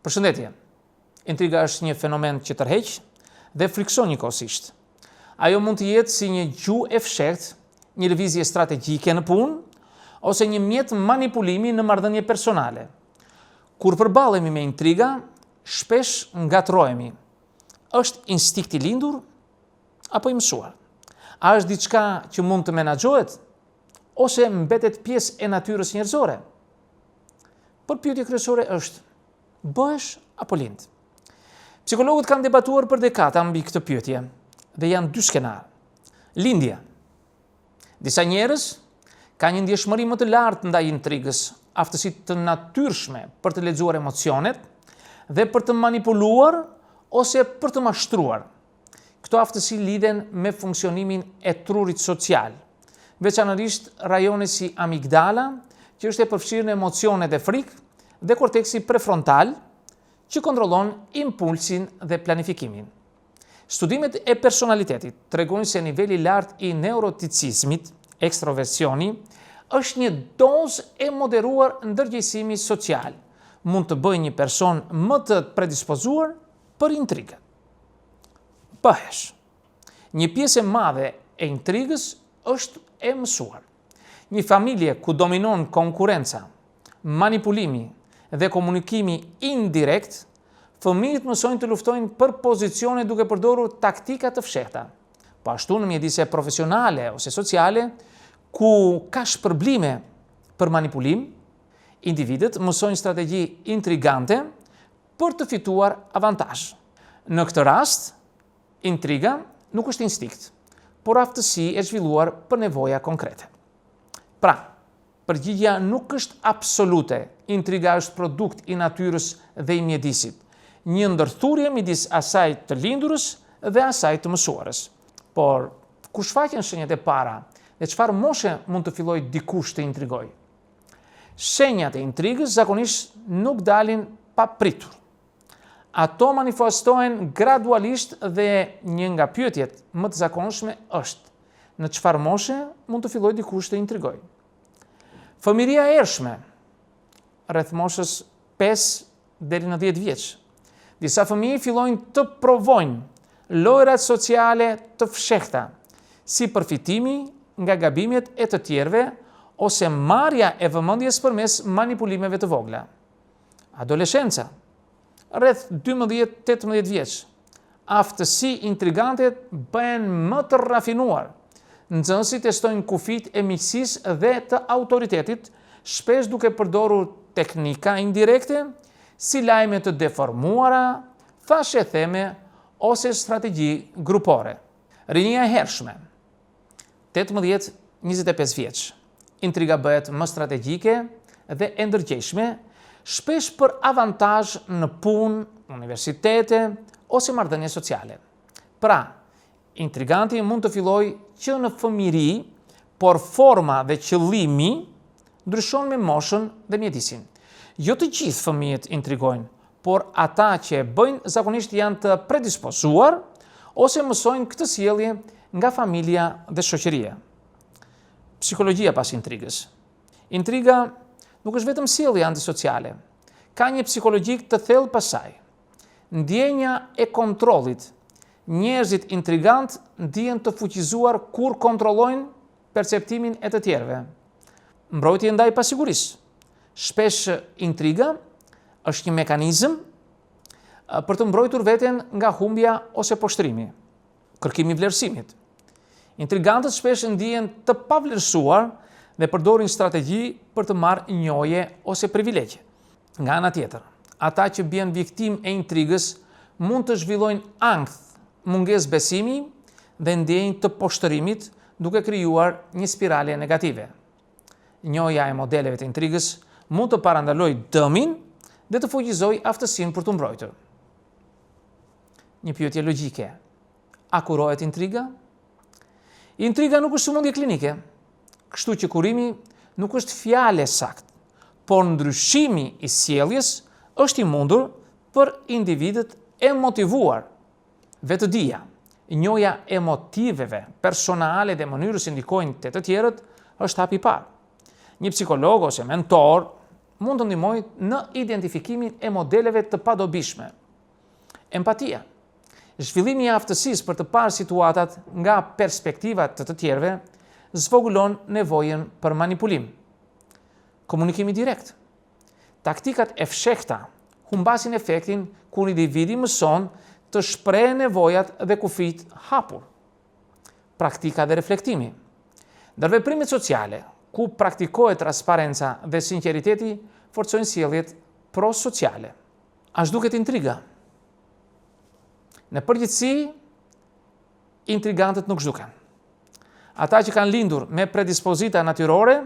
Përshëndetje. Intriga është një fenomen që tërheq dhe frikson njëkohësisht. Ajo mund të jetë si një gjuhë e fshehtë, një lëvizje strategjike në punë, ose një mjet manipulimi në marrëdhënie personale. Kur përballemi me intriga, shpesh ngatrohemi. Është instinkt i lindur apo i mësuar? A është diçka që mund të menaxhohet ose mbetet pjesë e natyrës njerëzore? Përpyetja kryesore është: bëhesh apo lind? Psikologët kanë debatuar për dekada mbi këtë pyetje dhe janë dy skenar. Lindja. Disa njerëz kanë një ndjeshmëri më të lartë ndaj intrigës, aftësi të natyrshme për të lexuar emocionet dhe për të manipuluar ose për të mashtruar. Këto aftësi lidhen me funksionimin e trurit social, veçanërisht rajone si amigdala, që është e përfshirë në emocionet e frikë, dhe korteksi prefrontal, që kontrollon impulsin dhe planifikimin. Studimet e personalitetit tregojnë se niveli i lartë i neuroticizmit, ekstroversioni, është një dozë e moderuar ndërgjegjësimi social. Mund të bëjë një person më të predispozuar për intrigë. Bëhesh. Një pjesë e madhe e intrigës është e mësuar. Një familje ku dominon konkurenca, manipulimi dhe komunikimi indirekt, fëmijët mësojnë të luftojnë për pozicione duke përdorur taktika të fshehta. Po ashtu në mjedise profesionale ose sociale, ku ka shpërblime për manipulim, individët mësojnë strategji intrigante për të fituar avantazh. Në këtë rast, intriga nuk është instinkt, por aftësi e zhvilluar për nevoja konkrete. Pra, përgjigjja nuk është absolute, intriga është produkt i natyrës dhe i mjedisit, një ndërthurje midis asaj të lindurës dhe asaj të mësuarës. Por, kur shfaqen shenjat e para dhe çfarë moshe mund të fillojë dikush të intrigojë? Shenjat e intrigës zakonisht nuk dalin pa pritur. Ato manifestohen gradualisht dhe një nga pyetjet më të zakonshme është: në çfarë moshe mund të fillojë dikush të intrigojë? Fëmijëria e ershme, rreth moshës 5 deri në 10 vjeç. Disa fëmijë fillojnë të provojnë lojrat sociale të fshehta, si përfitimi nga gabimet e të tjerëve ose marrja e vëmendjes përmes manipulimeve të vogla. Adoleshenca, rreth 12-18 vjeç. Aftësi intrigante bëhen më të rafinuar. Nxënësit testojnë kufijtë e miqësisë dhe të autoritetit, shpesh duke përdorur teknika indirekte, si lajme të deformuara, thashë theme ose strategji grupore. Rinia e hershme, 18-25 vjeç. Intriga bëhet më strategjike dhe e ndërgjegjshme, shpesh për avantazh në punë, universitete ose marrëdhënie sociale. Pra, intriganti mund të fillojë që në fëmijëri, por forma dhe qëllimi ndryshon me moshën dhe mjedisin. Jo të gjithë fëmijët intrigojnë, por ata që e bëjnë zakonisht janë të predispozuar ose mësojnë këtë sjellje nga familja dhe shoqëria. Psikologjia pas intrigës. Intriga nuk është vetëm sjellje antisociale. Ka një psikologjik të thellë pas saj. Ndjenja e kontrollit. Njerëzit intrigant ndihen të fuqizuar kur kontrollojnë perceptimin e të tjerëve. Mbrojtje ndaj pasigurisë. Shpesh intriga është një mekanizëm për të mbrojtur veten nga humbja ose poshtrimi. Kërkimi i vlerësimit. Intrigantët shpesh ndihen të pavlerësuar dhe përdorin strategji për të marrë njohje ose privilegje. Nga ana tjetër, ata që bien viktimë e intrigës mund të zhvillojnë ankth, mungesë besimi dhe ndjenjë të poshtërimit, duke krijuar një spirale negative. Njohja e modeleve të intrigës mund të parandalojë dëmin dhe të fuqizojë aftësinë për të mbrojtur. Një pyetje logjike: a kurohet intriga? Intriga nuk është sëmundje klinike, kështu që kurimi nuk është fjalë saktë, por ndryshimi i sjelljes është i mundur për individët e motivuar. Vetëdia, njohja e motiveve personale dhe mënyrës që ndikojnë te të tjerët është hapi i parë. Një psikolog ose mentor mund të ndihmojë në identifikimin e modeleve të padobishme. Empatia. Zhvillimi i aftësisë për të parë situatat nga perspektiva të të tjerëve zvogëlon nevojën për manipulim. Komunikimi direkt. Taktikat e fshehta humbasin efektin kur individi mëson të shprehë nevojat dhe kufit hapur. Praktika dhe reflektimi. Ndër veprimet sociale, ku praktikohet transparenca dhe sinqeriteti, forcojnë sjelljet prosociale. A zhduket intriga? Në përgjithësi, intrigantët nuk zhduken. Ata që kanë lindur me predispozita natyrore,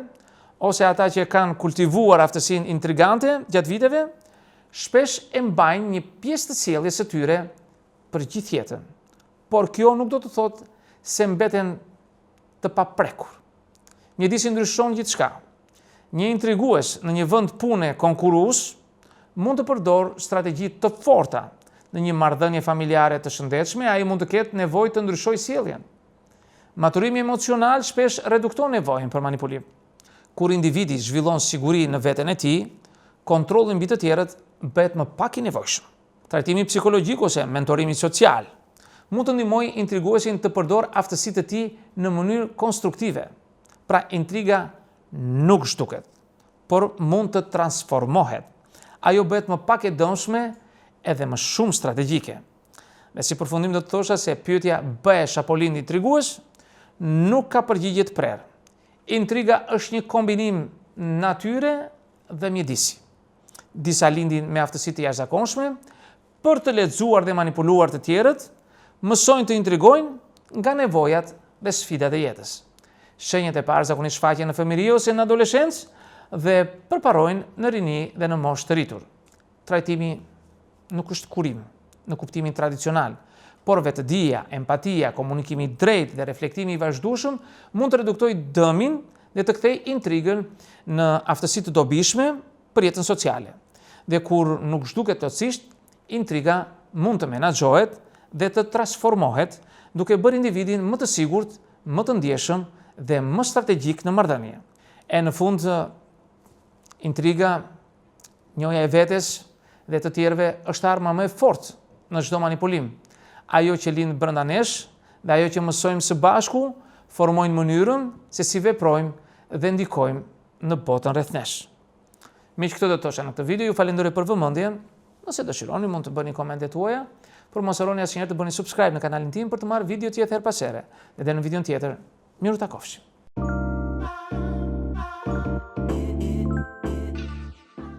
ose ata që kanë kultivuar aftësinë intrigante gjatë viteve, shpesh e mbajnë një pjesë të sjelljes së tyre për gjithë jetën. Por kjo nuk do të thotë se mbeten të paprekur. Mjedisi ndryshon gjithçka. Një intrigues në një vend pune konkurrues mund të përdor strategji të forta. Në një marrëdhënie familjare të shëndetshme, ai mund të ketë nevojë të ndryshojë sjelljen. Maturimi emocional shpesh redukton nevojën për manipulim. Kur individi zhvillon siguri në veten e tij, kontrolli mbi të tjerët bëhet më pak i nevojshëm. Trajtimi psikologjik ose mentorimi social mund të ndihmojë intriguesin të përdor aftësitë e tij në mënyrë konstruktive. Pra intriga nuk zhduket, por mund të transformohet. Ajo bëhet më pak e dëmshme edhe më shumë strategjike. Dhe si përfundim do të thosha se pyetja bëhesh apo lind intrigues nuk ka përgjigje të prerë. Intriga është një kombinim natyre dhe mjedisi. Disa lindin me aftësi të jashtëzakonshme për të lexuar dhe manipuluar të tjerët, mësojnë të intrigojnë nga nevojat dhe sfidat e jetës. Shenjat e parë zakonisht shfaqen në fëmijëri ose në adoleshencë dhe përparojnë në rini dhe në moshë të rritur. Trajtimi nuk është kurim në kuptimin tradicional, por vetëdija, empatia, komunikimi drejt dhe reflektimi i vazhdueshëm mund të reduktojë dëmin dhe të kthejë intrigën në aftësi të dobishme për jetën sociale. Dhe kur nuk zhduket totësisht, intriga mund të menaxhohet dhe të transformohet duke bërë individin më të sigurt, më të ndjeshëm dhe më strategjik në marrëdhënie. E në fund, intriga, njohja e vetes dhe të tjerëve është arma më e fortë në çdo manipulim. Ajo që lind brenda nesh dhe ajo që mësojmë së bashku formojnë mënyrën se si veprojmë dhe ndikojmë në botën rreth nesh. Miq, këtë do të thosha në këtë video, ju falenderoj për vëmendjen. Nëse dëshironi mund të bëni komentet tuaja, por mos harroni asnjëherë të bëni subscribe në kanalin tim për të marrë video tjetër pas here. Dhe në videon tjetër, miru takofshim.